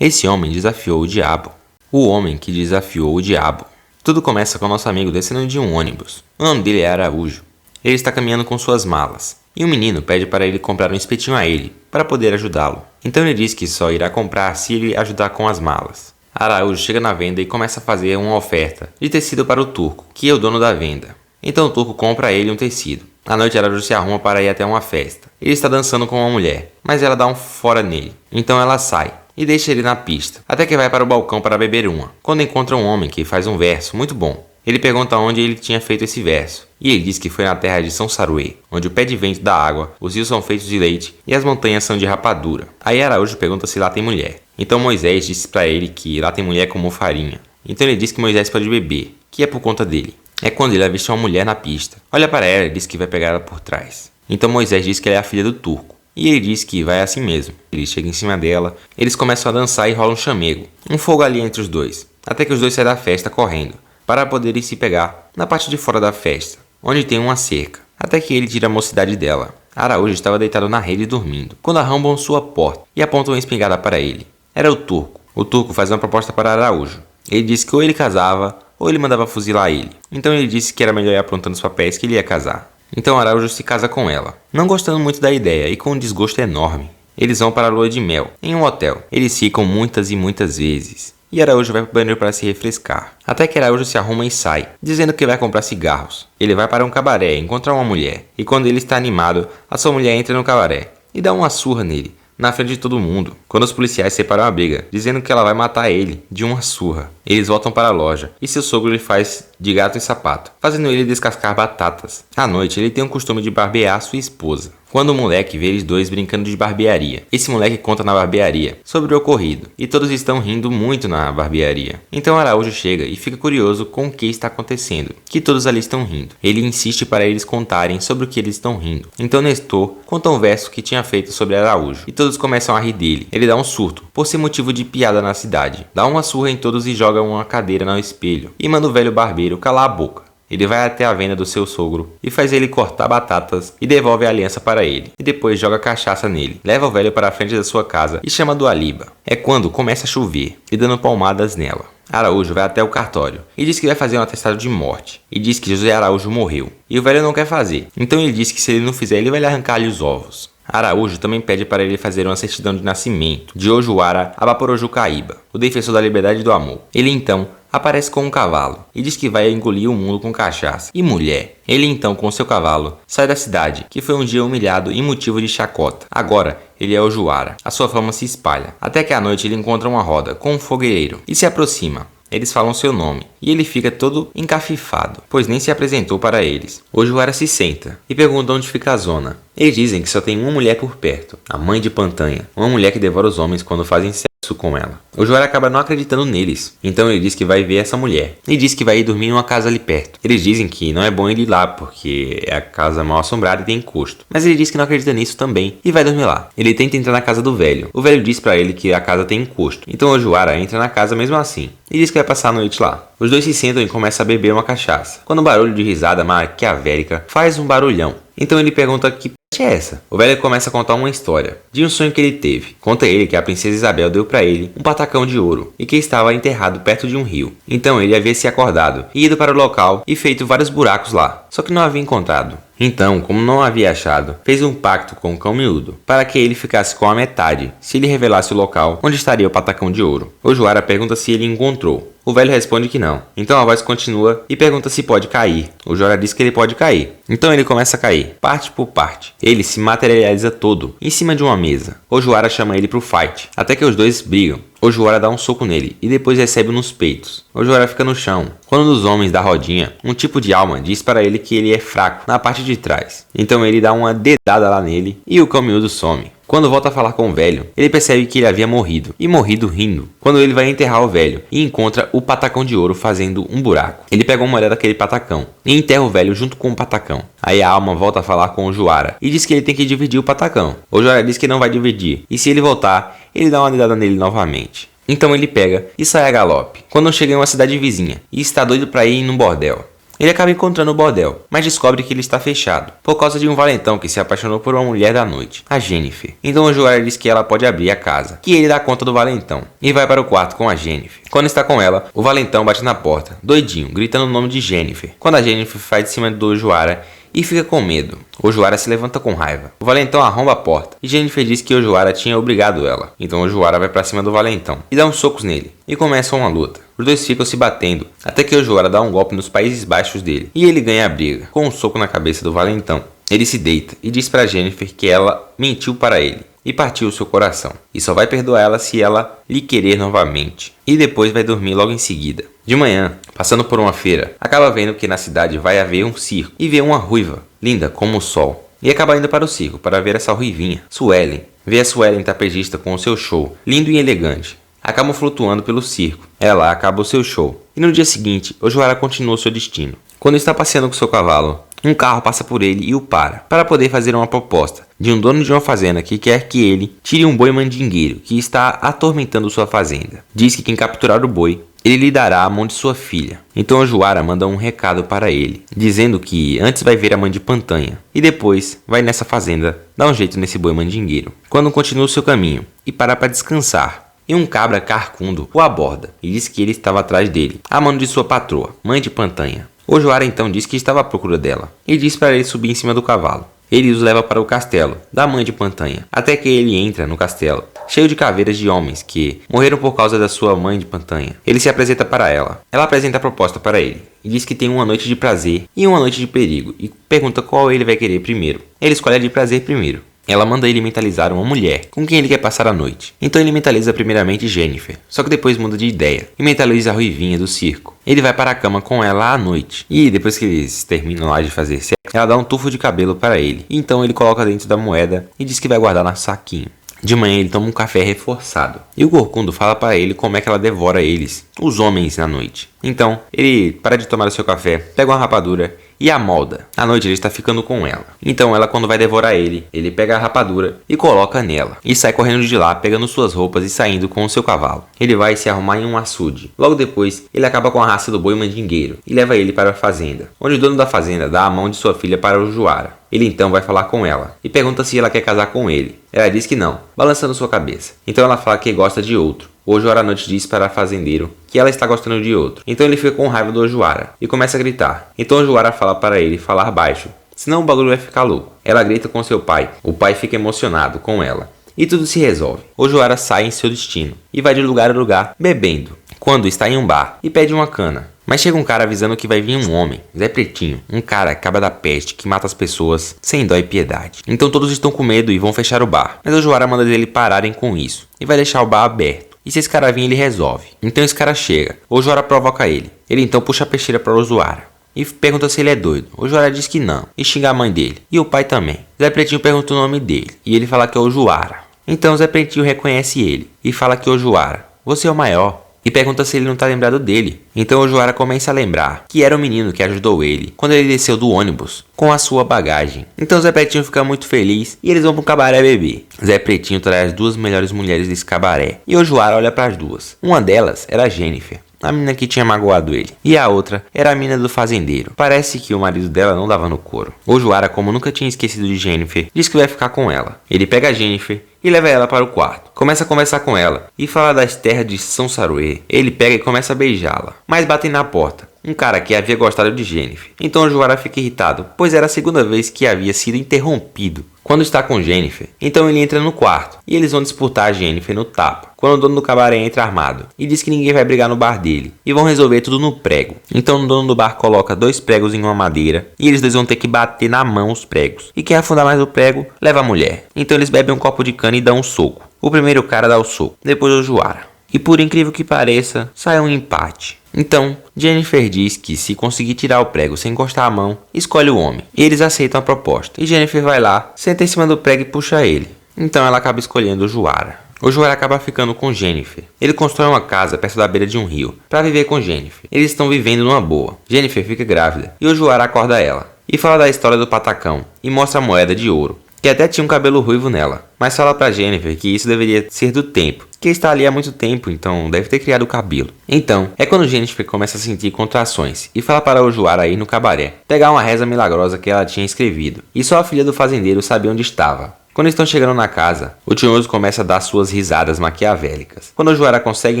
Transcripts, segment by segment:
Esse homem desafiou o diabo. O homem que desafiou o diabo. Tudo começa com o nosso amigo descendo de um ônibus. O nome dele é Araújo. Ele está caminhando com suas malas. E um menino pede para ele comprar um espetinho a ele, para poder ajudá-lo. Então ele diz que só irá comprar se ele ajudar com as malas. Araújo chega na venda e começa a fazer uma oferta de tecido para o turco, que é o dono da venda. Então o turco compra a ele um tecido. À noite Araújo se arruma para ir até uma festa. Ele está dançando com uma mulher, mas ela dá um fora nele. Então ela sai e deixa ele na pista, até que vai para o balcão para beber uma, quando encontra um homem que faz um verso muito bom. Ele pergunta onde ele tinha feito esse verso, e ele diz que foi na terra de São Saruê, onde o pé de vento dá água, os rios são feitos de leite e as montanhas são de rapadura. Aí Araújo pergunta se lá tem mulher. Então Moisés disse para ele que lá tem mulher como farinha. Então ele diz que Moisés pode beber, que é por conta dele. É quando ele avista uma mulher na pista. Olha para ela e diz que vai pegar ela por trás. Então Moisés diz que ela é a filha do turco. E ele diz que vai assim mesmo. Ele chega em cima dela, eles começam a dançar e rola um chamego. Um fogo ali entre os dois. Até que os dois saem da festa correndo, para poderem se pegar na parte de fora da festa, onde tem uma cerca. Até que ele tira a mocidade dela. Araújo estava deitado na rede dormindo, quando arrombam sua porta e apontam uma espingarda para ele. Era o turco. O turco faz uma proposta para Araújo. Ele disse que ou ele casava, ou ele mandava fuzilar ele. Então ele disse que era melhor ir aprontando os papéis que ele ia casar. Então Araújo se casa com ela, não gostando muito da ideia e com um desgosto enorme. Eles vão para a lua de mel, em um hotel. Eles ficam muitas e muitas vezes. E Araújo vai para o banheiro para se refrescar. Até que Araújo se arruma e sai, dizendo que vai comprar cigarros. Ele vai para um cabaré encontrar uma mulher. E quando ele está animado, a sua mulher entra no cabaré e dá uma surra nele, na frente de todo mundo, quando os policiais separam a briga, dizendo que ela vai matar ele de uma surra. Eles voltam para a loja e seu sogro lhe faz de gato e sapato, fazendo ele descascar batatas. À noite ele tem o costume de barbear sua esposa. Quando o moleque vê eles dois brincando de barbearia, esse moleque conta na barbearia sobre o ocorrido, e todos estão rindo muito na barbearia. Então Araújo chega e fica curioso com o que está acontecendo, que todos ali estão rindo. Ele insiste para eles contarem sobre o que eles estão rindo. Então Nestor conta um verso que tinha feito sobre Araújo, e todos começam a rir dele. Ele dá um surto, por ser motivo de piada na cidade. Dá uma surra em todos e joga uma cadeira no espelho, e manda o velho barbeiro calar a boca. Ele vai até a venda do seu sogro e faz ele cortar batatas e devolve a aliança para ele. E depois joga cachaça nele, leva o velho para a frente da sua casa e chama do Aliba. É quando começa a chover e dando palmadas nela. Araújo vai até o cartório e diz que vai fazer um atestado de morte. E diz que José Araújo morreu. E o velho não quer fazer. Então ele diz que se ele não fizer, ele vai lhe arrancar-lhe os ovos. Araújo também pede para ele fazer uma certidão de nascimento de Ojuara Abaporojucaíba, o defensor da liberdade e do amor. Ele então aparece com um cavalo e diz que vai engolir o mundo com cachaça e mulher. Ele então, com seu cavalo, sai da cidade, que foi um dia humilhado e motivo de chacota. Agora, ele é Ojuara. A sua fama se espalha, até que à noite ele encontra uma roda com um fogueiro e se aproxima. Eles falam seu nome, e ele fica todo encafifado, pois nem se apresentou para eles. Ojuara se senta, e pergunta onde fica a zona. Eles dizem que só tem uma mulher por perto, a mãe de Pantanha, uma mulher que devora os homens quando fazem sexo com ela. Ojuara acaba não acreditando neles, então ele diz que vai ver essa mulher, e diz que vai ir dormir em uma casa ali perto. Eles dizem que não é bom ele ir lá, porque é a casa mal assombrada e tem encosto. Mas ele diz que não acredita nisso também, e vai dormir lá. Ele tenta entrar na casa do velho. O velho diz para ele que a casa tem encosto, então Ojuara entra na casa mesmo assim, e diz que vai passar a noite lá. Os dois se sentam e começam a beber uma cachaça, quando um barulho de risada maquiavélica faz um barulhão. Então ele pergunta que peste é essa? O velho começa a contar uma história de um sonho que ele teve. Conta ele que a princesa Isabel deu para ele um patacão de ouro e que estava enterrado perto de um rio. Então ele havia se acordado e ido para o local e feito vários buracos lá, só que não havia encontrado. Então, como não havia achado, fez um pacto com o cão miúdo, para que ele ficasse com a metade, se ele revelasse o local onde estaria o patacão de ouro. Ojuara pergunta se ele encontrou. O velho responde que não. Então a voz continua e pergunta se pode cair. Ojuara diz que ele pode cair. Então ele começa a cair, parte por parte. Ele se materializa todo, em cima de uma mesa. Ojuara chama ele pro fight, até que os dois brigam. Ojuara dá um soco nele e depois recebe nos peitos. Ojuara fica no chão. Quando um dos homens da rodinha, um tipo de alma, diz para ele que ele é fraco na parte de trás. Então ele dá uma dedada lá nele e o cão miúdo some. Quando volta a falar com o velho, ele percebe que ele havia morrido, e morrido rindo. Quando ele vai enterrar o velho e encontra o patacão de ouro fazendo um buraco. Ele pega uma mulher daquele patacão e enterra o velho junto com o patacão. Aí a alma volta a falar com o Ojuara e diz que ele tem que dividir o patacão. O Ojuara diz que não vai dividir, e se ele voltar, ele dá uma dedada nele novamente. Então ele pega e sai a galope, quando chega em uma cidade vizinha, e está doido para ir num bordel. Ele acaba encontrando o bordel, mas descobre que ele está fechado, por causa de um valentão que se apaixonou por uma mulher da noite, a Jennifer. Então o Joara diz que ela pode abrir a casa, que ele dá conta do valentão, e vai para o quarto com a Jennifer. Quando está com ela, o valentão bate na porta, doidinho, gritando o nome de Jennifer, quando a Jennifer faz de cima do Joara e fica com medo. O Joara se levanta com raiva. O valentão arromba a porta e Jennifer diz que o Joara tinha obrigado ela. Então o Joara vai pra cima do valentão e dá uns socos nele e começa uma luta. Os dois ficam se batendo até que o Joara dá um golpe nos Países Baixos dele e ele ganha a briga com um soco na cabeça do valentão. Ele se deita e diz pra Jennifer que ela mentiu para ele e partiu o seu coração, e só vai perdoar ela se ela lhe querer novamente, e depois vai dormir logo em seguida. De manhã, passando por uma feira, acaba vendo que na cidade vai haver um circo e vê uma ruiva, linda como o sol, e acaba indo para o circo para ver essa ruivinha, Suelen. Vê a Suelen trapezista com o seu show, lindo e elegante. Acabam flutuando pelo circo. Ela acaba o seu show, e no dia seguinte, o Joara continua o seu destino. Quando está passeando com seu cavalo, um carro passa por ele e o para poder fazer uma proposta de um dono de uma fazenda que quer que ele tire um boi mandingueiro que está atormentando sua fazenda. Diz que quem capturar o boi, ele lhe dará a mão de sua filha. Então o Joara manda um recado para ele, dizendo que antes vai ver a mãe de Pantanha e depois vai nessa fazenda dar um jeito nesse boi mandingueiro. Quando continua o seu caminho e para descansar, e um cabra carcundo o aborda e diz que ele estava atrás dele, a mão de sua patroa, mãe de Pantanha. O Joara então diz que estava à procura dela e diz para ele subir em cima do cavalo. Ele os leva para o castelo da mãe de Pantanha, até que ele entra no castelo, cheio de caveiras de homens que morreram por causa da sua mãe de Pantanha. Ele se apresenta para ela. Ela apresenta a proposta para ele e diz que tem uma noite de prazer e uma noite de perigo e pergunta qual ele vai querer primeiro. Ele escolhe a de prazer primeiro. Ela manda ele mentalizar uma mulher com quem ele quer passar a noite. Então ele mentaliza primeiramente Jennifer, só que depois muda de ideia e mentaliza a ruivinha do circo. Ele vai para a cama com ela à noite e depois que eles terminam lá de fazer sexo, ela dá um tufo de cabelo para ele. Então ele coloca dentro da moeda e diz que vai guardar no saquinho. De manhã ele toma um café reforçado e o Corcunda fala para ele como é que ela devora eles, os homens, na noite. Então ele para de tomar o seu café, pega uma rapadura e a molda. À noite ele está ficando com ela. Então ela, quando vai devorar ele pega a rapadura e coloca nela. E sai correndo de lá, pegando suas roupas e saindo com o seu cavalo. Ele vai se arrumar em um açude. Logo depois, ele acaba com a raça do boi mandingueiro e leva ele para a fazenda, onde o dono da fazenda dá a mão de sua filha para o Joara. Ele então vai falar com ela e pergunta se ela quer casar com ele. Ela diz que não, balançando sua cabeça. Então ela fala que gosta de outro. O Ojoara à noite diz para o fazendeiro que ela está gostando de outro. Então ele fica com raiva do Ojoara e começa a gritar. Então o Ojoara fala para ele falar baixo, senão o bagulho vai ficar louco. Ela grita com seu pai. O pai fica emocionado com ela. E tudo se resolve. Ojoara sai em seu destino e vai de lugar a lugar bebendo. Quando está em um bar e pede uma cana. Mas chega um cara avisando que vai vir um homem, Zé Pretinho, um cara cabra da peste que mata as pessoas sem dó e piedade. Então todos estão com medo e vão fechar o bar. Mas o Ojoara manda eles pararem com isso e vai deixar o bar aberto. E se esse cara vir, ele resolve. Então esse cara chega. O Ojoara provoca ele. Ele então puxa a peixeira para o Ojoara e pergunta se ele é doido. O Ojoara diz que não e xinga a mãe dele e o pai também. Zé Pretinho pergunta o nome dele e ele fala que é o Ojoara. Então Zé Pretinho reconhece ele e fala que é o Ojoara, você é o maior. E pergunta se ele não tá lembrado dele. Então o Ojoara começa a lembrar que era o menino que ajudou ele quando ele desceu do ônibus com a sua bagagem. Então Zé Pretinho fica muito feliz e eles vão pro cabaré beber. Zé Pretinho traz as duas melhores mulheres desse cabaré e o Ojoara olha para as duas. Uma delas era a Jennifer, a menina que tinha magoado ele, e a outra era a menina do fazendeiro. Parece que o marido dela não dava no couro. O Ojoara, como nunca tinha esquecido de Jennifer, diz que vai ficar com ela. Ele pega a Jennifer e leva ela para o quarto. Começa a conversar com ela e fala das terras de São Saruê. Ele pega e começa a beijá-la, mas batem na porta. Um cara que havia gostado de Jennifer. Então o Ojoara fica irritado, pois era a segunda vez que havia sido interrompido quando está com Jennifer. Então ele entra no quarto e eles vão disputar a Jennifer no tapa. Quando o dono do cabaré entra armado e diz que ninguém vai brigar no bar dele e vão resolver tudo no prego. Então o dono do bar coloca 2 pregos em uma madeira e eles dois vão ter que bater na mão os pregos. E quem afundar mais o prego leva a mulher. Então eles bebem um copo de cana e dão um soco. O primeiro cara dá o soco, depois o Ojoara. E por incrível que pareça, sai um empate. Então, Jennifer diz que se conseguir tirar o prego sem encostar a mão, escolhe o homem. E eles aceitam a proposta. E Jennifer vai lá, senta em cima do prego e puxa ele. Então ela acaba escolhendo o Ojoara. O Ojoara acaba ficando com Jennifer. Ele constrói uma casa perto da beira de um rio para viver com Jennifer. Eles estão vivendo numa boa. Jennifer fica grávida e o Ojoara acorda ela e fala da história do patacão e mostra a moeda de ouro que até tinha um cabelo ruivo nela, mas fala pra Jennifer que isso deveria ser do tempo, que está ali há muito tempo, então deve ter criado o cabelo. Então, é quando Jennifer começa a sentir contrações e fala para Ojwara ir no cabaré, pegar uma reza milagrosa que ela tinha escrevido, e só a filha do fazendeiro sabia onde estava. Quando estão chegando na casa, o Tinhoso começa a dar suas risadas maquiavélicas. Quando Ojwara consegue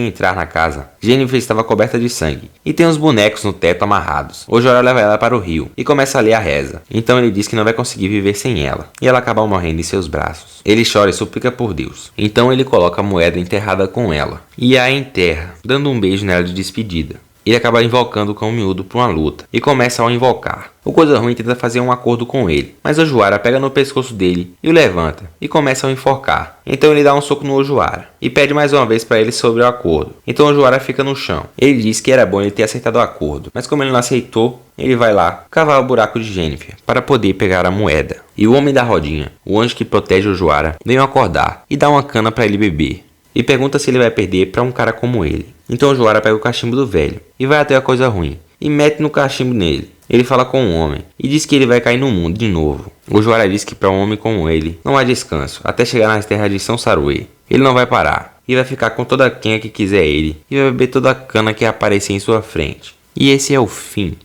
entrar na casa, Jennifer estava coberta de sangue e tem uns bonecos no teto amarrados. Ojwara leva ela para o rio e começa a ler a reza. Então ele diz que não vai conseguir viver sem ela, e ela acaba morrendo em seus braços. Ele chora e suplica por Deus. Então ele coloca a moeda enterrada com ela e a enterra, dando um beijo nela de despedida. Ele acaba invocando o cão miúdo para uma luta e começa a o invocar. O Coisa Ruim tenta fazer um acordo com ele, mas Ojwara pega no pescoço dele e o levanta e começa a o enforcar. Então ele dá um soco no Ojwara e pede mais uma vez para ele sobre o acordo. Então Ojwara fica no chão. Ele diz que era bom ele ter aceitado o acordo, mas como ele não aceitou, ele vai lá cavar o buraco de Jennifer para poder pegar a moeda. E o Homem da Rodinha, o anjo que protege Ojwara, vem acordar e dá uma cana para ele beber. E pergunta se ele vai perder para um cara como ele. Então Ojwara pega o cachimbo do velho e vai até a Coisa Ruim e mete no cachimbo nele. Ele fala com o homem e diz que ele vai cair no mundo de novo. Ojwara diz que para um homem como ele não há descanso até chegar nas terras de São Saruê. Ele não vai parar e vai ficar com toda quem que quiser ele e vai beber toda a cana que aparecer em sua frente. E esse é o fim.